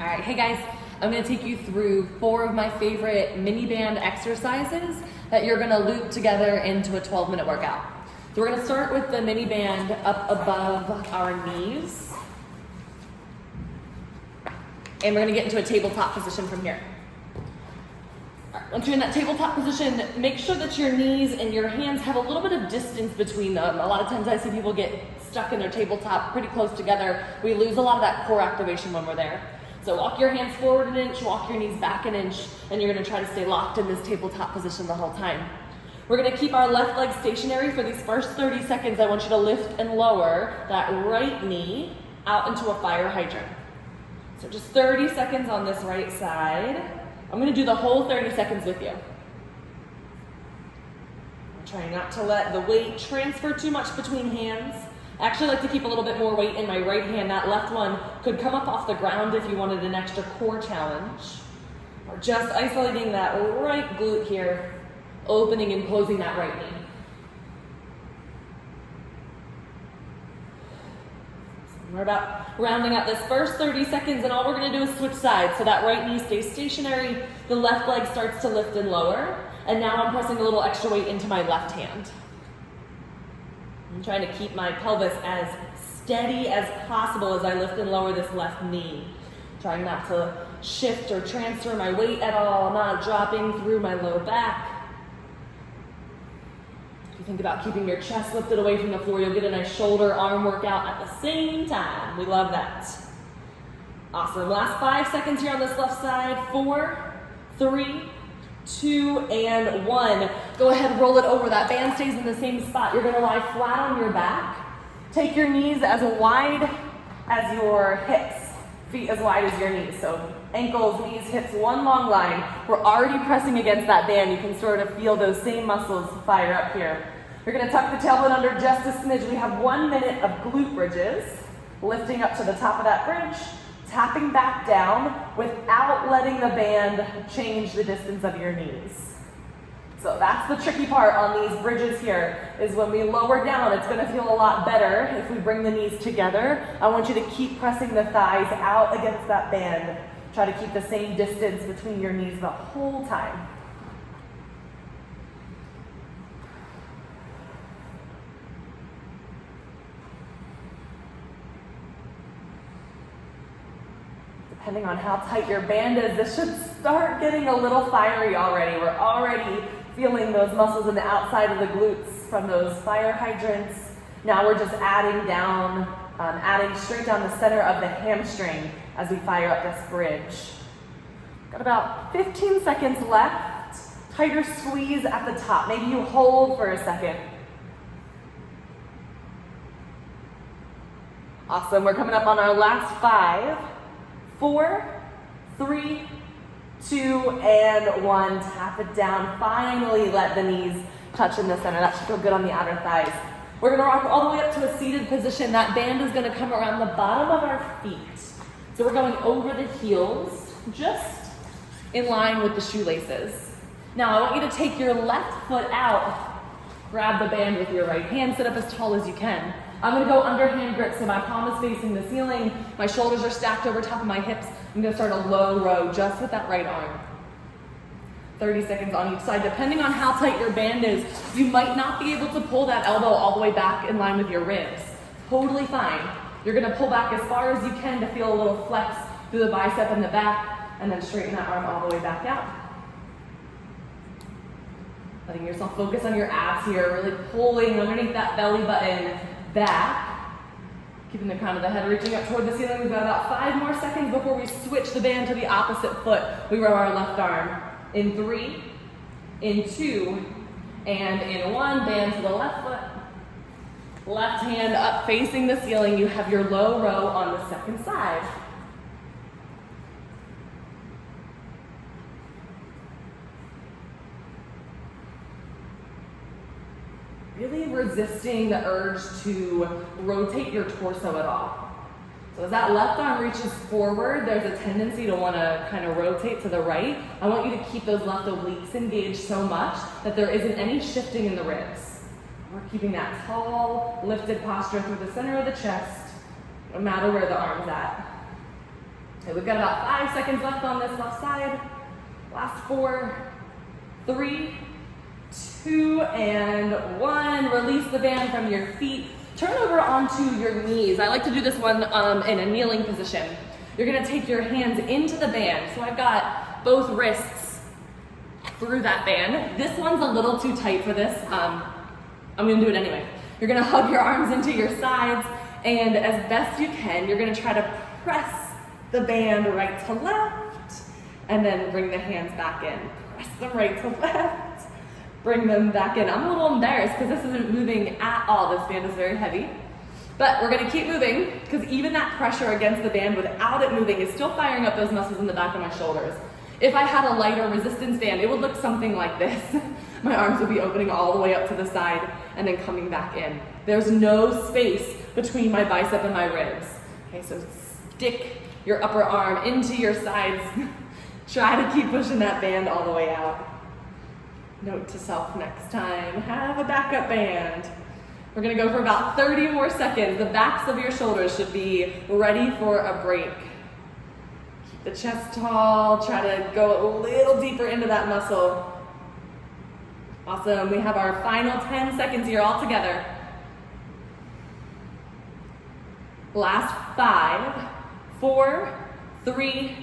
All right, hey guys, I'm gonna take you through 4 of my favorite mini band exercises that you're gonna loop together into a 12-minute workout. So we're gonna start with the mini band up above our knees. And we're gonna get into a tabletop position from here. All right, once you're in that tabletop position, make sure that your knees and your hands have a little bit of distance between them. A lot of times I see people get stuck in their tabletop pretty close together. We lose a lot of that core activation when we're there. So walk your hands forward an inch, walk your knees back an inch, and you're gonna try to stay locked in this tabletop position the whole time. We're gonna keep our left leg stationary for these first 30 seconds. I want you to lift and lower that right knee out into a fire hydrant. So just 30 seconds on this right side. I'm gonna do the whole 30 seconds with you. I'm trying not to let the weight transfer too much between hands. I actually like to keep a little bit more weight in my right hand. That left one could come up off the ground if you wanted an extra core challenge. Or just isolating that right glute here, opening and closing that right knee. So we're about rounding out this first 30 seconds, and all we're gonna do is switch sides. So that right knee stays stationary, the left leg starts to lift and lower, and now I'm pressing a little extra weight into my left hand. I'm trying to keep my pelvis as steady as possible as I lift and lower this left knee. Trying not to shift or transfer my weight at all, not dropping through my low back. If you think about keeping your chest lifted away from the floor, you'll get a nice shoulder arm workout at the same time. We love that. Awesome. Last 5 seconds here on this left side. 4, 3, 2, and 1. Go ahead, roll it over. That band stays in the same spot. You're gonna lie flat on your back. Take your knees as wide as your hips, feet as wide as your knees. So ankles, knees, hips, one long line. We're already pressing against that band. You can sort of feel those same muscles fire up here. You're gonna tuck the tailbone under just a smidge. We have 1 minute of glute bridges, lifting up to the top of that bridge, tapping back down without letting the band change the distance of your knees. So that's the tricky part on these bridges here, is when we lower down, it's gonna feel a lot better if we bring the knees together. I want you to keep pressing the thighs out against that band. Try to keep the same distance between your knees the whole time. Depending on how tight your band is, this should start getting a little fiery already. We're already feeling those muscles in the outside of the glutes from those fire hydrants. Now we're just adding straight down the center of the hamstring as we fire up this bridge. Got about 15 seconds left. Tighter squeeze at the top. Maybe you hold for a second. Awesome, we're coming up on our last 5. 4, 3, 2, and 1. Tap it down. Finally, let the knees touch in the center. That should feel good on the outer thighs. We're gonna rock all the way up to a seated position. That band is gonna come around the bottom of our feet. So we're going over the heels, just in line with the shoelaces. Now, I want you to take your left foot out, grab the band with your right hand, sit up as tall as you can. I'm gonna go underhand grip, so my palm is facing the ceiling, my shoulders are stacked over top of my hips. I'm gonna start a low row just with that right arm. 30 seconds on each side. Depending on how tight your band is, you might not be able to pull that elbow all the way back in line with your ribs. Totally fine. You're gonna pull back as far as you can to feel a little flex through the bicep and the back, and then straighten that arm all the way back out. Letting yourself focus on your abs here, really pulling underneath that belly button back. Keeping the crown of the head reaching up toward the ceiling. We've got about 5 more seconds before we switch the band to the opposite foot. We row our left arm in 3, in 2, and in 1. Band to the left foot. Left hand up facing the ceiling. You have your low row on the second side. Really resisting the urge to rotate your torso at all. So as that left arm reaches forward, there's a tendency to want to kind of rotate to the right. I want you to keep those left obliques engaged so much that there isn't any shifting in the ribs. We're keeping that tall, lifted posture through the center of the chest, no matter where the arm's at. Okay, we've got about 5 seconds left on this left side. Last 4, 3, 2, and 1. Release the band from your feet. Turn over onto your knees. I like to do this one in a kneeling position. You're gonna take your hands into the band. So I've got both wrists through that band. This one's a little too tight for this. I'm gonna do it anyway. You're gonna hug your arms into your sides, and as best you can, you're gonna try to press the band right to left, and then bring the hands back in. Press them right to left, bring them back in. I'm a little embarrassed because this isn't moving at all. This band is very heavy, but we're gonna keep moving because even that pressure against the band without it moving is still firing up those muscles in the back of my shoulders. If I had a lighter resistance band, it would look something like this. My arms would be opening all the way up to the side and then coming back in. There's no space between my bicep and my ribs. Okay, so stick your upper arm into your sides. Try to keep pushing that band all the way out. Note to self next time, have a backup band. We're gonna go for about 30 more seconds. The backs of your shoulders should be ready for a break. Keep the chest tall, try to go a little deeper into that muscle. Awesome, we have our final 10 seconds here all together. Last 5, 4, 3,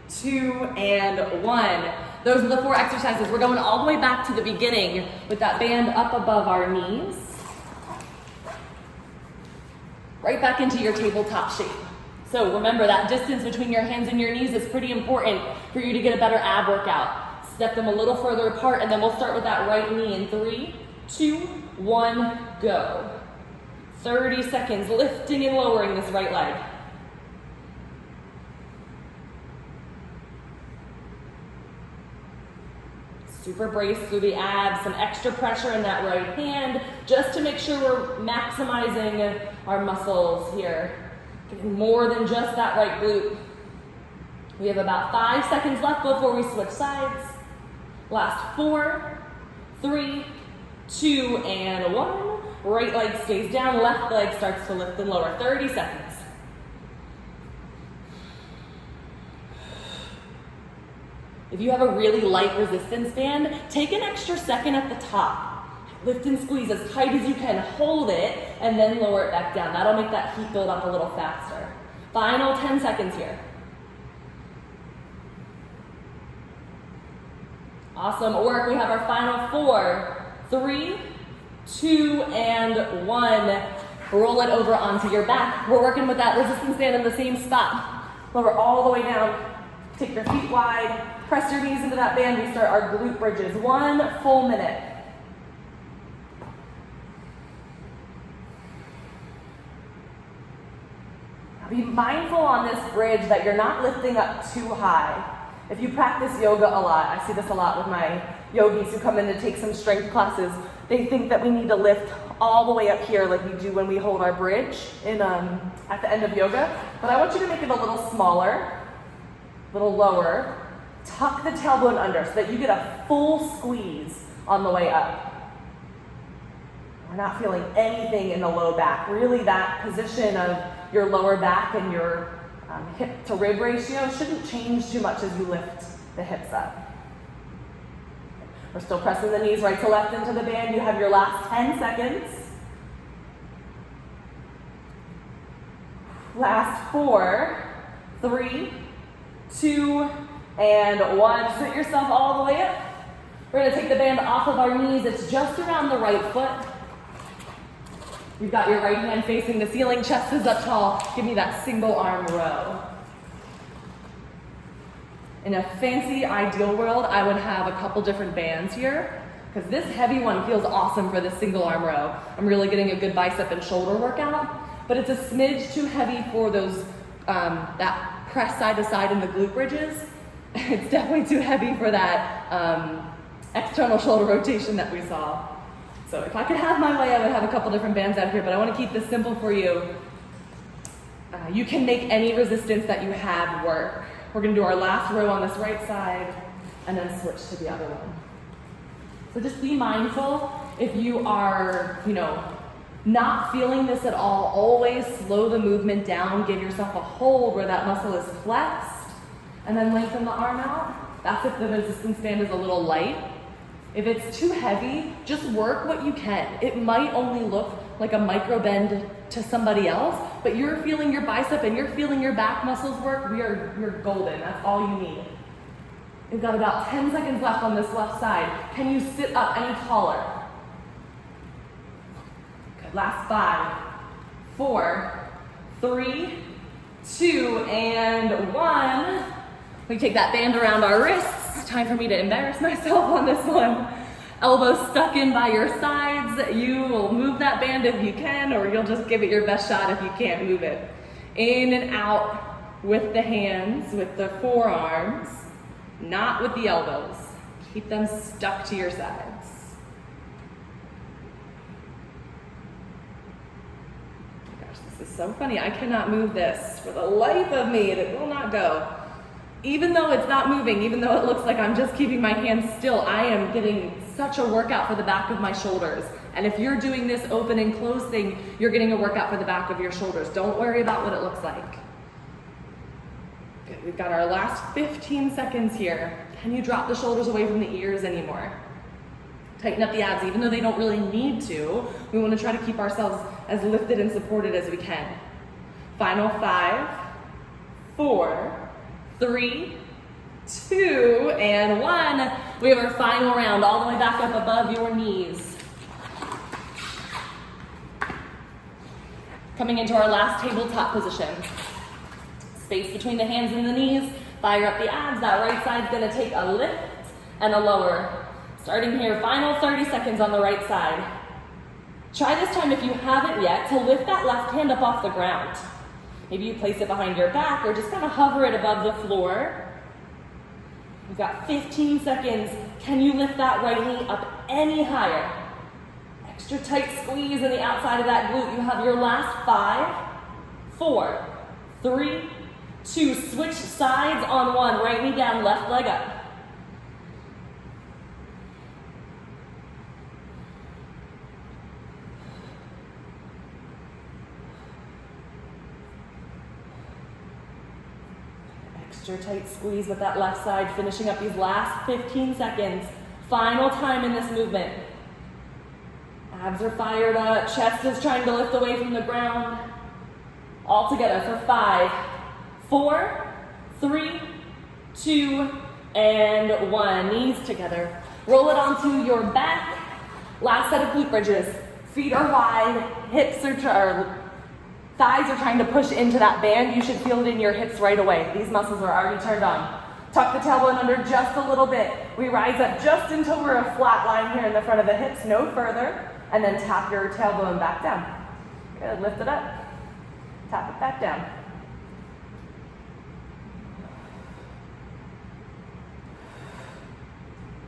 2, and 1. Those are the 4 exercises. We're going all the way back to the beginning with that band up above our knees. Right back into your tabletop shape. So remember that distance between your hands and your knees is pretty important for you to get a better ab workout. Step them a little further apart, and then we'll start with that right knee in 3, 2, 1, go. 30 seconds, lifting and lowering this right leg. Super brace through the abs, some extra pressure in that right hand, just to make sure we're maximizing our muscles here. Getting more than just that right glute. We have about 5 seconds left before we switch sides. Last 4, 3, 2, and 1. Right leg stays down, left leg starts to lift and lower. 30 seconds. If you have a really light resistance band, take an extra second at the top. Lift and squeeze as tight as you can, hold it, and then lower it back down. That'll make that heat build up a little faster. Final 10 seconds here. Awesome work. We have our final 4, 3, 2, and 1. Roll it over onto your back. We're working with that resistance band in the same spot. Lower all the way down. Take your feet wide. Press your knees into that band. We start our glute bridges. 1 full minute. Now be mindful on this bridge that you're not lifting up too high. If you practice yoga a lot, I see this a lot with my yogis who come in to take some strength classes, they think that we need to lift all the way up here like we do when we hold our bridge at the end of yoga. But I want you to make it a little smaller, a little lower. Tuck the tailbone under so that you get a full squeeze on the way up. We're not feeling anything in the low back. Really, that position of your lower back and your hip to rib ratio shouldn't change too much as you lift the hips up. We're still pressing the knees right to left into the band. You have your last 10 seconds. Last 4, 3, 2, and 1. Sit yourself all the way up. We're going to take the band off of our knees. It's just around the right foot. You've got your right hand facing the ceiling, chest is up tall. Give me that single arm row. In a fancy ideal world, I would have a couple different bands here because this heavy one feels awesome for this single arm row. I'm really getting a good bicep and shoulder workout, but it's a smidge too heavy for those that press side to side in the glute bridges. It's definitely too heavy for that external shoulder rotation that we saw. So if I could have my way, I would have a couple different bands out here, but I want to keep this simple for you. You can make any resistance that you have work. We're going to do our last row on this right side and then switch to the other one. So just be mindful if you are, Not feeling this at all, always slow the movement down. Give yourself a hold where that muscle is flexed, and then lengthen the arm out. That's if the resistance band is a little light. If it's too heavy, just work what you can. It might only look like a micro bend to somebody else, but you're feeling your bicep and you're feeling your back muscles work. You're golden. That's all you need. We've got about 10 seconds left on this left side. Can you sit up any taller? Good. Last 5, 4, 3, 2, and 1. We take that band around our wrists. Time for me to embarrass myself on this one. Elbows stuck in by your sides. You will move that band if you can, or you'll just give it your best shot if you can't move it. In and out with the hands, with the forearms, not with the elbows. Keep them stuck to your sides. Gosh, this is so funny. I cannot move this for the life of me. It will not go. Even though it's not moving, even though it looks like I'm just keeping my hands still, I am getting such a workout for the back of my shoulders. And if you're doing this open and closing, you're getting a workout for the back of your shoulders. Don't worry about what it looks like. Good, we've got our last 15 seconds here. Can you drop the shoulders away from the ears anymore? Tighten up the abs, even though they don't really need to. We want to try to keep ourselves as lifted and supported as we can. Final 5, 4, 3, 2, and 1. We have our final round, all the way back up above your knees. Coming into our last tabletop position. Space between the hands and the knees. Fire up the abs. That right side's gonna take a lift and a lower. Starting here, final 30 seconds on the right side. Try this time, if you haven't yet, to lift that left hand up off the ground. Maybe you place it behind your back or just kind of hover it above the floor. We've got 15 seconds. Can you lift that right knee up any higher? Extra tight squeeze in the outside of that glute. You have your last 5, 4, 3, 2. Switch sides on 1. Right knee down, left leg up. Extra tight squeeze with that left side, finishing up these last 15 seconds. Final time in this movement. Abs are fired up, chest is trying to lift away from the ground. All together for 5, 4, 3, 2, and 1. Knees together. Roll it onto your back. Last set of glute bridges. Feet are wide, hips are thighs are trying to push into that band. You should feel it in your hips right away. These muscles are already turned on. Tuck the tailbone under just a little bit. We rise up just until we're a flat line here in the front of the hips, no further. And then tap your tailbone back down. Good, lift it up. Tap it back down.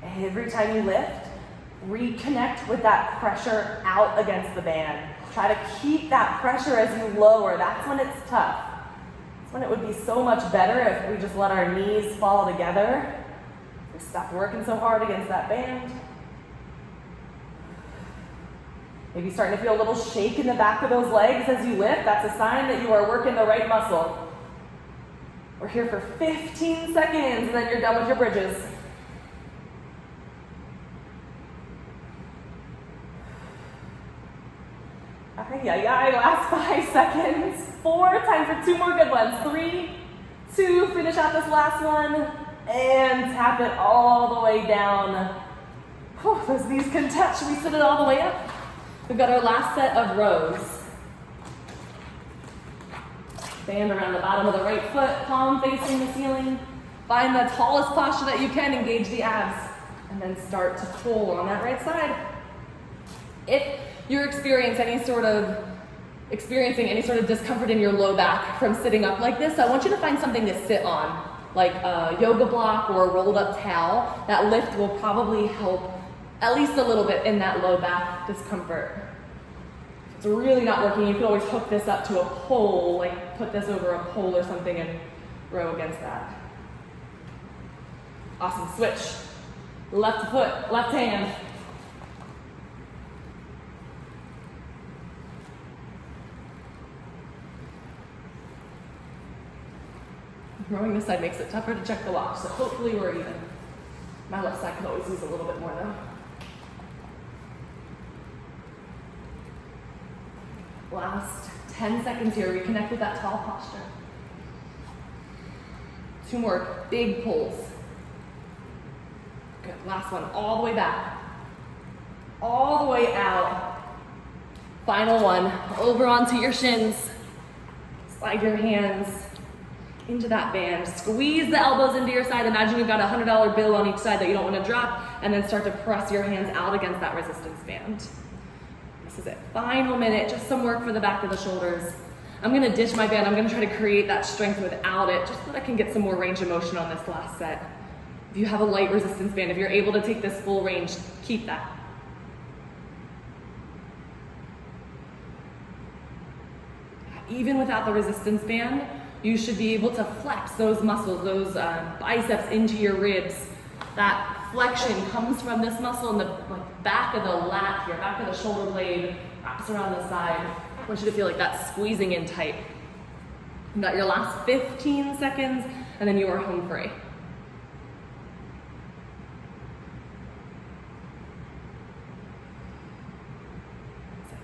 Every time you lift, reconnect with that pressure out against the band. Try to keep that pressure as you lower. That's when it's tough. That's when it would be so much better if we just let our knees fall together. We stop working so hard against that band. Maybe starting to feel a little shake in the back of those legs as you lift. That's a sign that you are working the right muscle. We're here for 15 seconds and then you're done with your bridges. Last 5 seconds. 4, time for 2 more good ones. 3, 2, finish out this last one, and tap it all the way down. Whew, those knees can touch. We sit it all the way up. We've got our last set of rows. Band around the bottom of the right foot, palm facing the ceiling. Find the tallest posture that you can, engage the abs, and then start to pull on that right side. If you're experiencing any sort of discomfort in your low back from sitting up like this, I want you to find something to sit on, like a yoga block or a rolled up towel. That lift will probably help at least a little bit in that low back discomfort. If it's really not working, you can always hook this up to a pole, like put this over a pole or something and row against that. Awesome, switch. Left foot, left hand. Rowing this side makes it tougher to check the watch, so hopefully we're even. My left side could always use a little bit more though. Last 10 seconds here, reconnect with that tall posture. 2 more big pulls. Good, last one, all the way back. All the way out. Final one, over onto your shins. Slide your hands into that band. Squeeze the elbows into your side. Imagine you've got a $100 bill on each side that you don't want to drop, and then start to press your hands out against that resistance band. This is it. Final minute, just some work for the back of the shoulders. I'm gonna ditch my band. I'm gonna try to create that strength without it, just so that I can get some more range of motion on this last set. If you have a light resistance band, if you're able to take this full range, keep that. Even without the resistance band, you should be able to flex those muscles, those biceps into your ribs. That flexion comes from this muscle in the back of the lat here, back of the shoulder blade, wraps around the side. I want you to feel like that's squeezing in tight. You got your last 15 seconds, and then you are home free.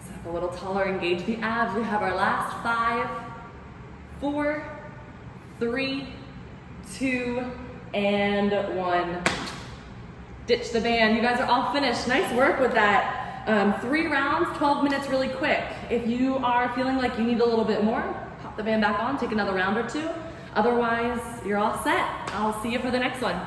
Sit up a little taller, engage the abs. We have our last 5, 4, 3, 2, and 1. Ditch the band. You guys are all finished. Nice work with that. 3 rounds, 12 minutes really quick. If you are feeling like you need a little bit more, pop the band back on, take another round or 2. Otherwise, you're all set. I'll see you for the next one.